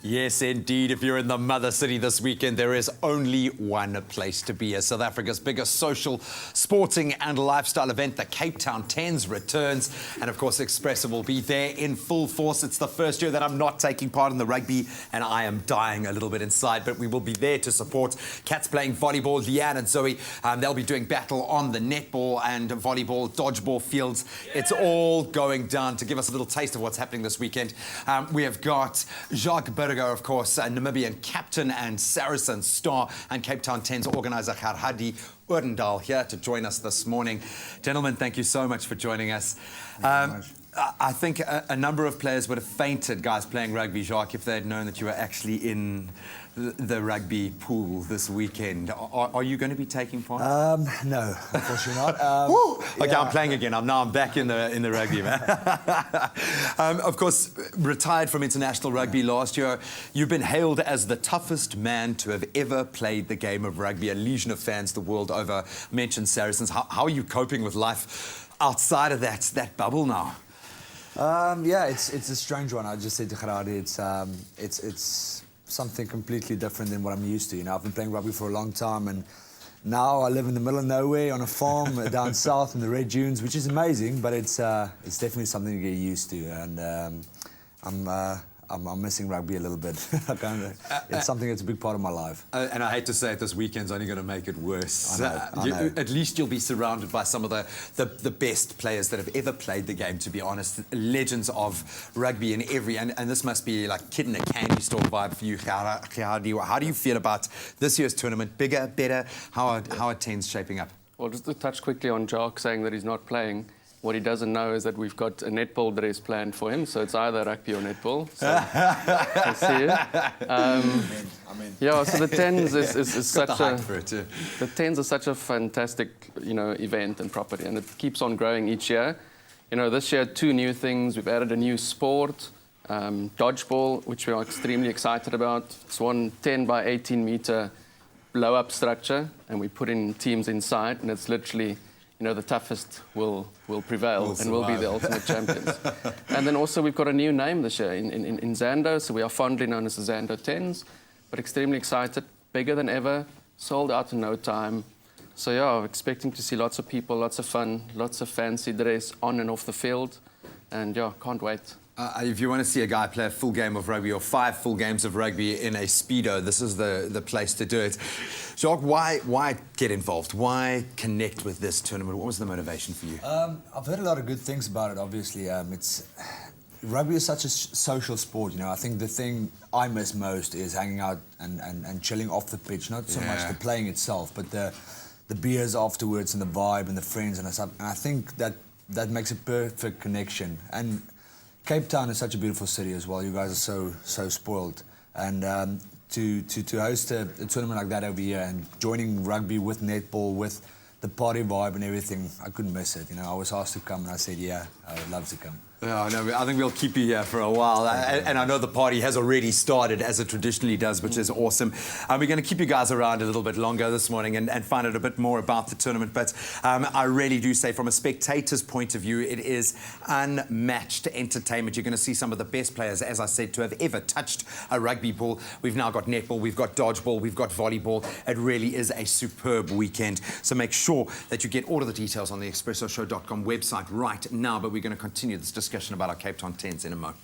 Yes, indeed. If you're in the mother city this weekend, there is only one place to be. As South Africa's biggest social, sporting and lifestyle event, the Cape Town Tens returns. And of course, Expresso will be there in full force. It's the first year that I'm not taking part in the rugby, and I am dying a little bit inside, but we will be there to support. Cats playing volleyball, Leanne and Zoe. They'll be doing battle on the netball and volleyball, dodgeball fields. It's all going down. To give us a little taste of what's happening this weekend, we have got Jacques, of course, Namibian captain and Saracen star, and Cape Town Tens organiser Gerhardi Odendaal here to join us this morning. Gentlemen, thank you so much for joining us. I think a number of players would have fainted, guys playing rugby, Jacques, if they had known that you were actually in the rugby pool this weekend. Are you going to be taking part? No, unfortunately not. Okay, I'm playing again. I'm back in the rugby, man. Of course, retired from international rugby last year. You've been hailed as the toughest man to have ever played the game of rugby. A legion of fans the world over mentioned Saracens. How are you coping with life outside of that bubble now? Yeah, it's a strange one. I just said to Gerhardi, it's something completely different than what I'm used to. You know, I've been playing rugby for a long time, and now I live in the middle of nowhere on a farm down south in the Red Dunes, which is amazing, but it's definitely something to get used to, and I'm missing rugby a little bit. It's something that's a big part of my life. And I hate to say it, this weekend's only going to make it worse. I know. At least you'll be surrounded by some of the best players that have ever played the game, to be honest. Legends of rugby in every... And this must be like kid in a candy store vibe for you, Gerhardi. How do you feel about this year's tournament? Bigger, better? How are Tens shaping up? Well, just to touch quickly on Jacques saying that he's not playing, what he doesn't know is that we've got a netball dress planned for him, so it's either rugby or netball. So we'll see. Yeah, so the Tens is such the Tens are such a fantastic, event and property, and it keeps on growing each year. This year 2 new things. We've added a new sport, dodgeball, which we are extremely excited about. It's one 10 by 18 meter blow-up structure, and we put in teams inside, and it's literally, the toughest will prevail and will be the ultimate champions. And then also we've got a new name this year in Zando, so we are fondly known as the Zando Tens, but extremely excited, bigger than ever, sold out in no time. So yeah, I'm expecting to see lots of people, lots of fun, lots of fancy dress on and off the field, and yeah, can't wait. If you want to see a guy play a full game of rugby or 5 full games of rugby in a Speedo, this is the place to do it. Jacques, why get involved? Why connect with this tournament? What was the motivation for you? I've heard a lot of good things about it, obviously. Rugby is such a social sport, I think the thing I miss most is hanging out and chilling off the pitch, not so much the playing itself, but the beers afterwards and the vibe and the friends and stuff. And I think that makes a perfect connection. And Cape Town is such a beautiful city as well. You guys are so spoiled, and to host a tournament like that every year and joining rugby with netball, with the party vibe and everything, I couldn't miss it. I was asked to come, and I said, yeah, I would love to come. Oh, no, I think we'll keep you here for a while. And I know the party has already started, as it traditionally does, which is awesome. We're going to keep you guys around a little bit longer this morning and find out a bit more about the tournament. But I really do say, from a spectator's point of view, it is unmatched entertainment. You're going to see some of the best players, as I said, to have ever touched a rugby ball. We've now got netball, we've got dodgeball, we've got volleyball. It really is a superb weekend. So make sure that you get all of the details on the expressoshow.com website right now. But we're going to continue this discussion about our Cape Town Tens in a moment.